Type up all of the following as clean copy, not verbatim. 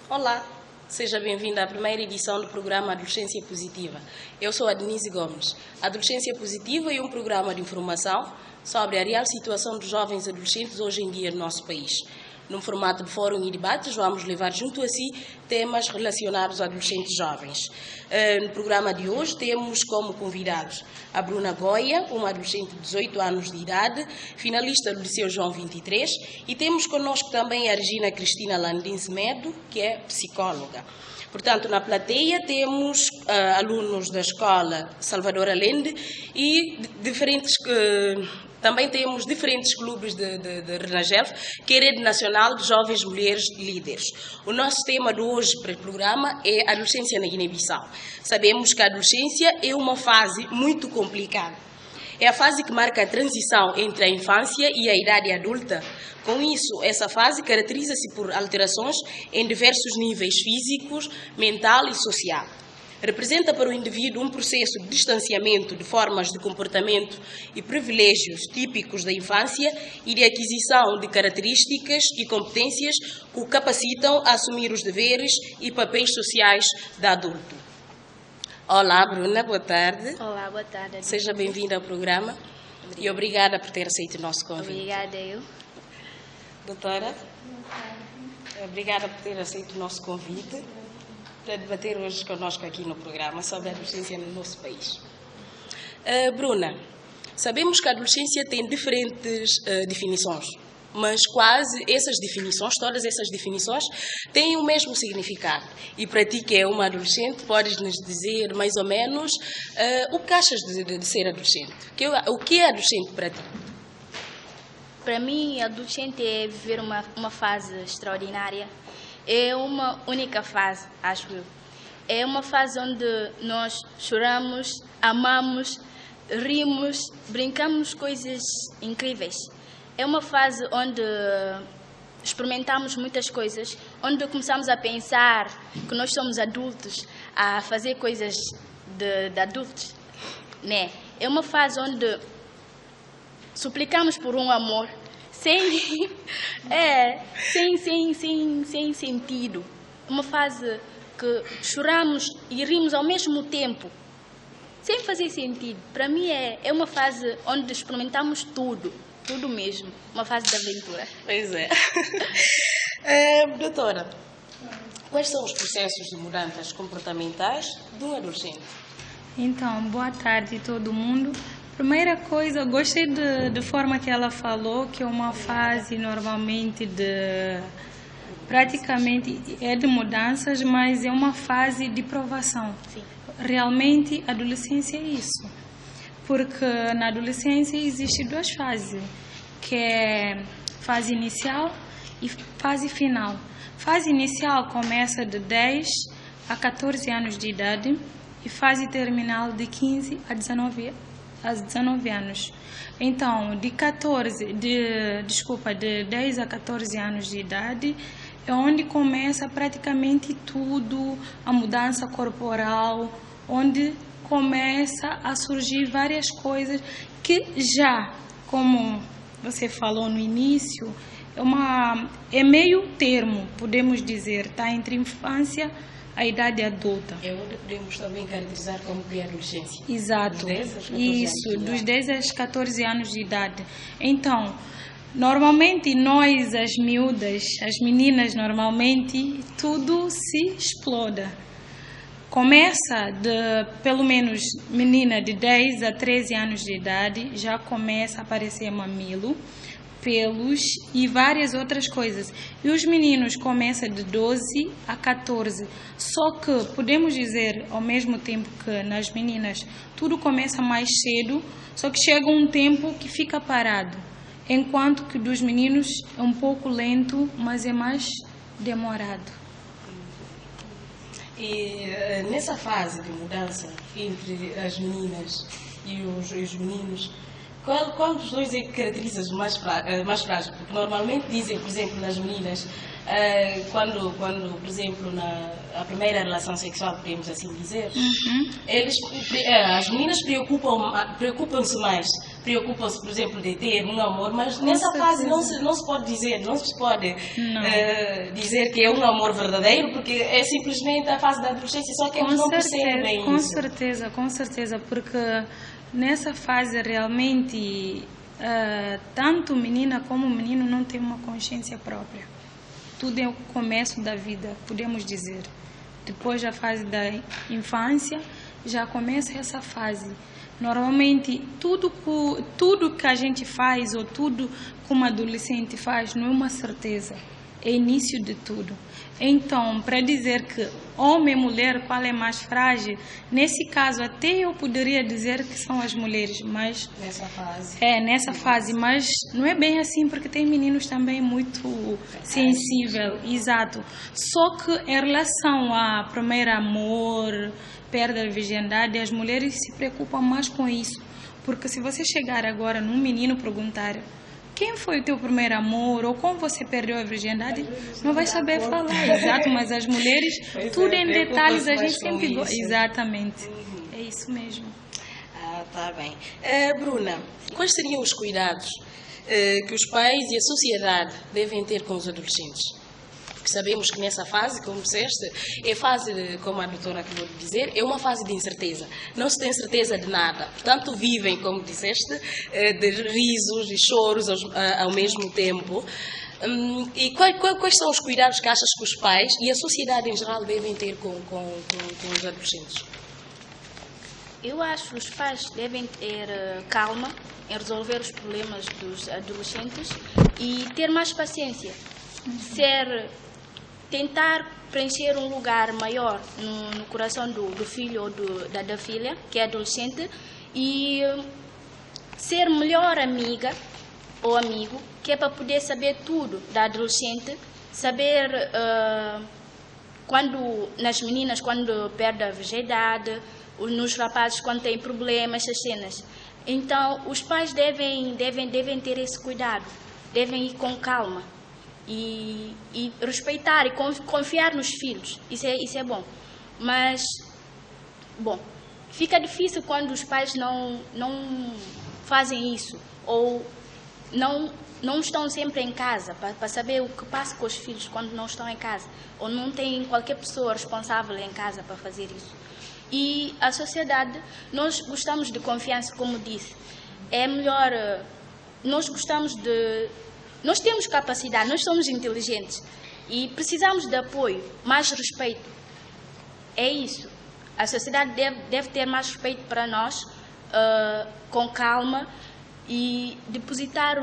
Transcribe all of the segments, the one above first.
Olá, seja bem-vindo à primeira edição do programa Adolescência Positiva. Eu sou a Denise Gomes. A Adolescência Positiva é um programa de informação sobre a real situação dos jovens adolescentes hoje em dia no nosso país. Num formato de fórum e debates, vamos levar junto a si temas relacionados a adolescentes jovens. No programa de hoje temos como convidados a Bruna Goia, uma adolescente de 18 anos de idade, finalista do Liceu João 23, e temos conosco também a Regina Cristina Landins Medo, que é psicóloga. Portanto, na plateia temos alunos da Escola Salvador Allende e também temos diferentes clubes de Renagel, que é a Rede Nacional de Jovens Mulheres Líderes. O nosso tema de hoje para o programa é a adolescência na Guiné-Bissau. Sabemos que a adolescência é uma fase muito complicada. É a fase que marca a transição entre a infância e a idade adulta. Com isso, essa fase caracteriza-se por alterações em diversos níveis físicos, mental e social. Representa para o indivíduo um processo de distanciamento de formas de comportamento e privilégios típicos da infância e de aquisição de características e competências que o capacitam a assumir os deveres e papéis sociais de adulto. Olá, Bruna, boa tarde. Olá, boa tarde. Seja bem-vinda ao programa. Obrigada. E obrigada por ter aceito o nosso convite. Obrigada, eu. Doutora, obrigada por ter aceito o nosso convite para debater hoje conosco aqui no programa sobre a adolescência no nosso país. Bruna, sabemos que a adolescência tem diferentes definições, mas quase essas definições, todas essas definições, têm o mesmo significado. E para ti, que é uma adolescente, podes nos dizer mais ou menos o que achas de ser adolescente? O que é adolescente para ti? Para mim, adolescente é viver uma fase extraordinária. É uma única fase, acho eu. É uma fase onde nós choramos, amamos, rimos, brincamos coisas incríveis. É uma fase onde experimentamos muitas coisas, onde começamos a pensar que nós somos adultos, a fazer coisas de adultos, né? É uma fase onde suplicamos por um amor sem sentido. Uma fase que choramos e rimos ao mesmo tempo, sem fazer sentido. Para mim é uma fase onde experimentamos tudo mesmo. Uma fase de aventura. Pois é. Doutora, quais são os processos de mudanças comportamentais de um adolescente? Então, boa tarde a todo mundo. Primeira coisa, eu gostei da forma que ela falou, que é uma fase normalmente praticamente é de mudanças, mas é uma fase de provação. Sim. Realmente, a adolescência é isso. Porque na adolescência existem duas fases, que é fase inicial e fase final. Fase inicial começa de 10 a 14 anos de idade e fase terminal de 15 a 19 anos. Então, de 10 a 14 anos de idade é onde começa praticamente tudo, a mudança corporal, onde começa a surgir várias coisas que já, como você falou no início, é meio termo, podemos dizer, está entre infância a idade adulta. É onde podemos também caracterizar como que é a adolescência. Exato. Dos 10 aos 14 anos de idade. Então, normalmente nós, as miúdas, as meninas, normalmente, tudo se exploda. Começa pelo menos, menina de 10 a 13 anos de idade, já começa a aparecer mamilo, pelos e várias outras coisas. E os meninos começam de 12 a 14. Só que podemos dizer ao mesmo tempo que nas meninas tudo começa mais cedo, só que chega um tempo que fica parado. Enquanto que dos meninos é um pouco lento, mas é mais demorado. E nessa fase de mudança entre as meninas e os meninos, qual dos dois é que caracteriza mais frágil? Porque normalmente dizem, por exemplo, nas meninas, quando por exemplo, a primeira relação sexual, podemos assim dizer, as meninas preocupam-se mais, preocupam-se, por exemplo, de ter um amor, mas nessa fase não se pode dizer que é um amor verdadeiro, porque é simplesmente a fase da adolescência, só que eles não percebem isso. Com certeza, porque nessa fase realmente tanto menina como menino não tem uma consciência própria. Tudo é o começo da vida, podemos dizer. Depois da fase da infância, já começa essa fase. Normalmente, tudo que a gente faz, ou tudo que uma adolescente faz, não é uma certeza. É início de tudo. Então, para dizer que homem e mulher, qual é mais frágil, nesse caso até eu poderia dizer que são as mulheres, mas... Nessa fase, mas não é bem assim, porque tem meninos também muito sensíveis, exato. Só que em relação a primeiro amor, perda da virgindade, as mulheres se preocupam mais com isso. Porque se você chegar agora num menino perguntar quem foi o teu primeiro amor, ou como você perdeu a virgindade, não vai saber falar, exato, mas as mulheres, tudo em detalhes, a gente sempre gosta. Exatamente, é isso mesmo. Tá bem. Bruna, quais seriam os cuidados que os pais e a sociedade devem ter com os adolescentes? Porque sabemos que nessa fase, como disseste, é fase, como a doutora acabou de dizer, é uma fase de incerteza. Não se tem certeza de nada. Portanto, vivem, como disseste, de risos e choros ao mesmo tempo. E quais são os cuidados que achas que os pais e a sociedade em geral devem ter com os adolescentes? Eu acho que os pais devem ter calma em resolver os problemas dos adolescentes e ter mais paciência. Tentar preencher um lugar maior no coração do filho ou da filha, que é adolescente, e ser melhor amiga ou amigo, que é para poder saber tudo da adolescente, saber nas meninas quando perde a virgindade, nos rapazes quando tem problemas, essas cenas. Então, os pais devem ter esse cuidado, devem ir com calma. E respeitar e confiar nos filhos, isso é bom. Mas, fica difícil quando os pais não fazem isso, ou não estão sempre em casa para saber o que passa com os filhos quando não estão em casa, ou não tem qualquer pessoa responsável em casa para fazer isso. E a sociedade, nós gostamos de confiança, como disse. É melhor, nós temos capacidade, nós somos inteligentes e precisamos de apoio, mais respeito. É isso. A sociedade deve ter mais respeito para nós, com calma, e depositar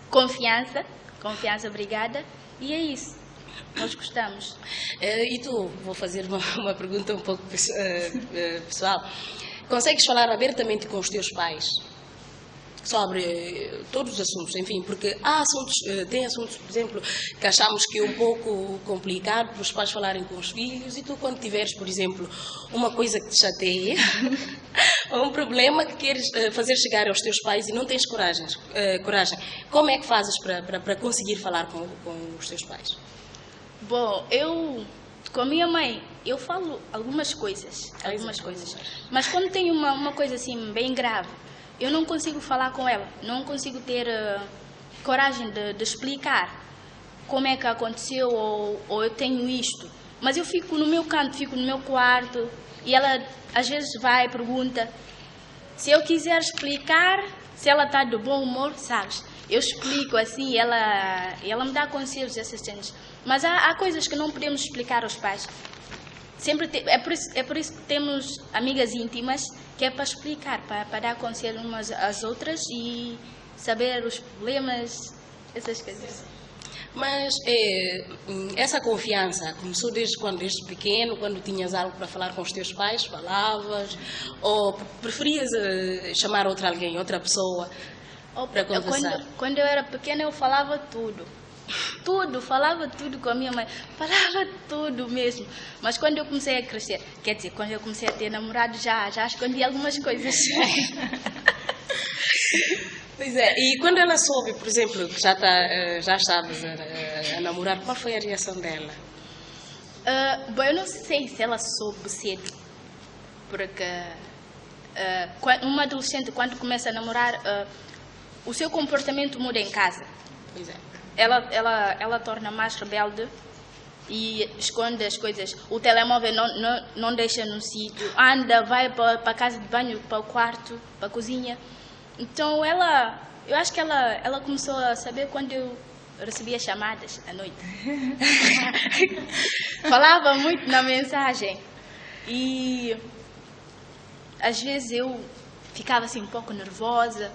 confiança, obrigada. E é isso. Nós gostamos. E tu, vou fazer uma pergunta um pouco pessoal. Consegues falar abertamente com os teus pais sobre todos os assuntos, enfim, porque tem assuntos, por exemplo, que achamos que é um pouco complicado para os pais falarem com os filhos, e tu, quando tiveres, por exemplo, uma coisa que te chateia ou um problema que queres fazer chegar aos teus pais e não tens coragem, como é que fazes para conseguir falar com os teus pais? Bom, com a minha mãe, eu falo algumas coisas, mas quando tenho uma coisa assim bem grave, eu não consigo falar com ela, não consigo ter coragem de explicar como é que aconteceu, ou eu tenho isto. Mas eu fico no meu canto, fico no meu quarto, e ela às vezes vai e pergunta. Se eu quiser explicar, se ela está de bom humor, sabes? Eu explico assim, e ela me dá conselhos, essas cenas. Mas há coisas que não podemos explicar aos pais. É por isso que temos amigas íntimas, que é para explicar, para dar conselho umas às outras e saber os problemas, essas coisas. Mas essa confiança começou desde pequeno, quando tinhas algo para falar com os teus pais, falavas, ou preferias chamar outra pessoa? para conversar? Quando eu era pequena, eu falava tudo. Falava tudo com a minha mãe. Falava tudo mesmo. Mas quando eu comecei a crescer, quer dizer, quando eu comecei a ter namorado, já escondi algumas coisas. Pois é, e quando ela soube, por exemplo, que já estavas a namorar, qual foi a reação dela? Bom, eu não sei se ela soube cedo, porque uma adolescente, quando começa a namorar, o seu comportamento muda em casa. Pois é. Ela torna mais rebelde e esconde as coisas. O telemóvel não deixa num sítio, vai para a casa de banho, para o quarto, para a cozinha. Então eu acho que ela começou a saber quando eu recebia chamadas à noite. Falava muito na mensagem e às vezes eu ficava assim um pouco nervosa.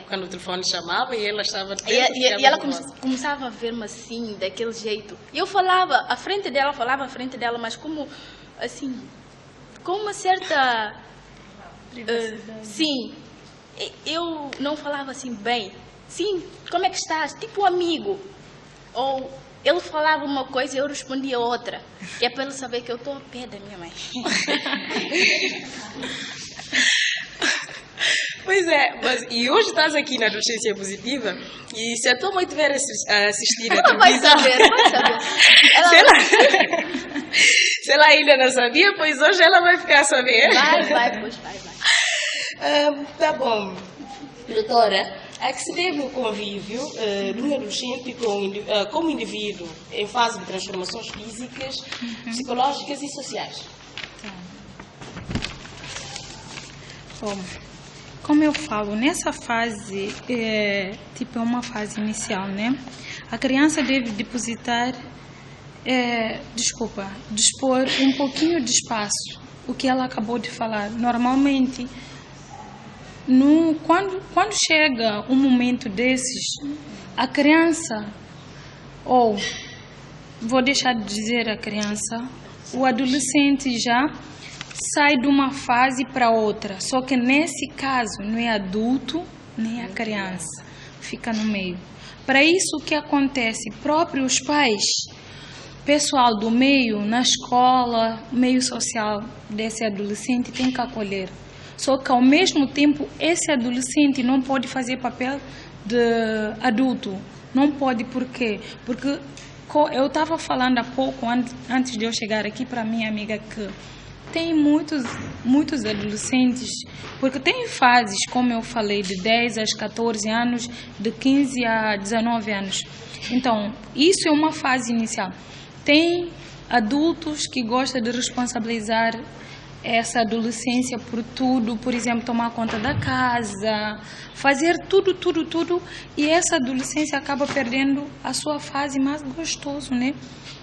Quando o telefone chamava e ela estava... E ela começava a ver-me assim, daquele jeito. E eu falava à frente dela, mas como, assim, com uma certa... sim, eu não falava assim bem. Sim, como é que estás? Tipo amigo. Ou ele falava uma coisa e eu respondia outra. E é para ele saber que eu estou a pé da minha mãe. Pois é, e hoje estás aqui na Adolescência Positiva e se a tua mãe estiver a assistir a televisão... Vai saber. Se ela ainda não sabia, pois hoje ela vai ficar a saber. Vai. Tá bom. Doutora, a que se deve o convívio de um adolescente como indivíduo em fase de transformações físicas, psicológicas e sociais? Bom, como eu falo, nessa fase, é uma fase inicial, né? A criança deve dispor um pouquinho de espaço, o que ela acabou de falar. Normalmente, quando chega um momento desses, a criança, vou deixar de dizer a criança, o adolescente já sai de uma fase para outra, só que nesse caso não é adulto nem a criança, fica no meio. Para isso o que acontece, próprios pais, pessoal do meio, na escola, meio social desse adolescente tem que acolher. Só que ao mesmo tempo esse adolescente não pode fazer papel de adulto, não pode, por quê? Porque eu estava falando há pouco, antes de eu chegar aqui, para minha amiga, que tem muitos adolescentes, porque tem fases, como eu falei, de 10 a 14 anos, de 15 a 19 anos. Então, isso é uma fase inicial. Tem adultos que gostam de responsabilizar essa adolescência por tudo, por exemplo, tomar conta da casa, fazer tudo, e essa adolescência acaba perdendo a sua fase mais gostosa, né?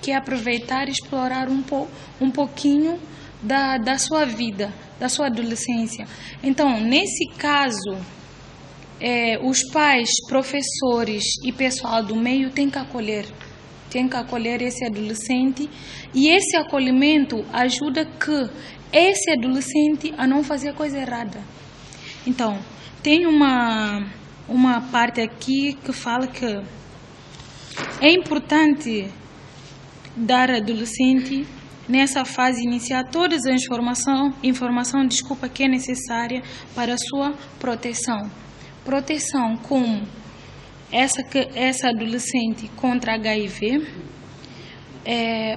Que é aproveitar e explorar um pouquinho da sua vida, da sua adolescência. Então, nesse caso, os pais, professores e pessoal do meio têm que acolher esse adolescente, e esse acolhimento ajuda que esse adolescente a não fazer coisa errada. Então, tem uma parte aqui que fala que é importante dar ao adolescente, nessa fase inicial, todas as informação que é necessária para a sua proteção. Proteção como essa adolescente contra HIV,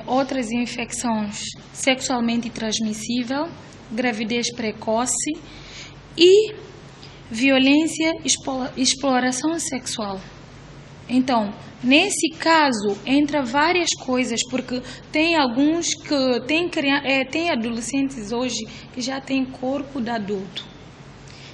outras infecções sexualmente transmissíveis, gravidez precoce e violência, exploração sexual. Então, nesse caso, entra várias coisas, porque tem alguns que tem adolescentes hoje que já têm corpo de adulto.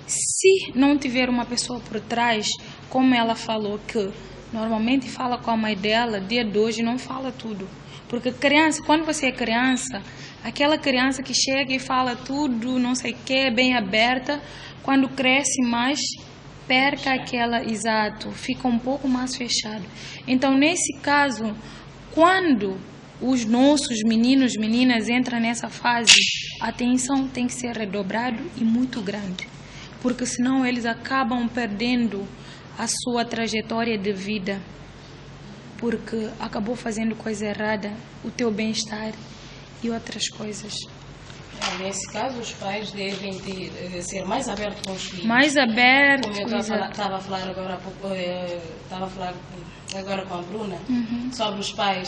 Se não tiver uma pessoa por trás, como ela falou, que normalmente fala com a mãe dela, dia de hoje não fala tudo. Porque criança, quando você é criança, aquela criança que chega e fala tudo, não sei o que, bem aberta, quando cresce mais, fica um pouco mais fechado. Então, nesse caso, quando os nossos meninos, meninas entram nessa fase, a atenção tem que ser redobrada e muito grande. porque senão eles acabam perdendo a sua trajetória de vida, porque acabou fazendo coisa errada, o teu bem-estar e outras coisas. Nesse caso, os pais devem ser mais abertos com os filhos. Mais abertos, como eu estava a falar agora há pouco, estava a falar agora com a Bruna, sobre os pais,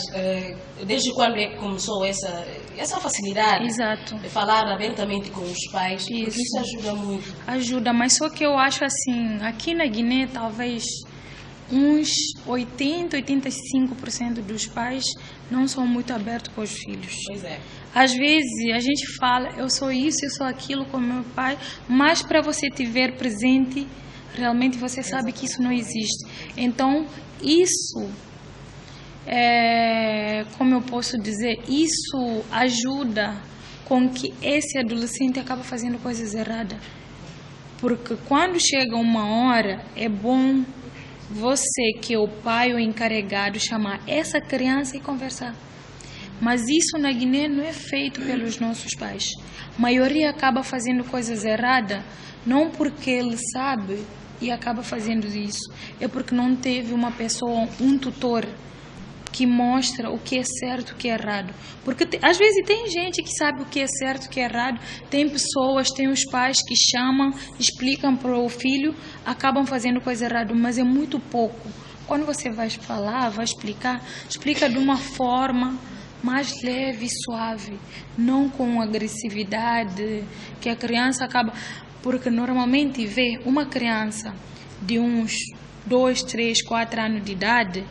desde quando é que começou essa facilidade Exato. de falar abertamente com os pais, porque isso ajuda muito. Ajuda, mas só que eu acho assim, aqui na Guiné talvez uns 80-85% dos pais não são muito abertos com os filhos. Pois é. Às vezes a gente fala, eu sou isso, eu sou aquilo com meu pai, mas para você te ver presente, realmente você sabe que isso não existe. Então, isso, como eu posso dizer, isso ajuda com que esse adolescente acaba fazendo coisas erradas. Porque quando chega uma hora, é bom você, que é o pai ou encarregado, chamar essa criança e conversar. Mas isso na Guiné não é feito pelos nossos pais. A maioria acaba fazendo coisas erradas, não porque ele sabe e acaba fazendo isso, é porque não teve uma pessoa, um tutor, que mostra o que é certo e o que é errado. Porque às vezes tem gente que sabe o que é certo e o que é errado, tem pessoas, tem os pais que chamam, explicam para o filho, acabam fazendo coisa errada, mas é muito pouco. Quando você vai falar, vai explicar, explica de uma forma mais leve e suave, não com agressividade, que a criança acaba... Porque normalmente vê uma criança de uns 2, 3, 4 anos de idade,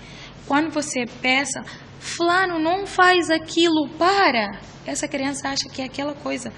quando você peça, fulano, não faz aquilo, para! Essa criança acha que é aquela coisa.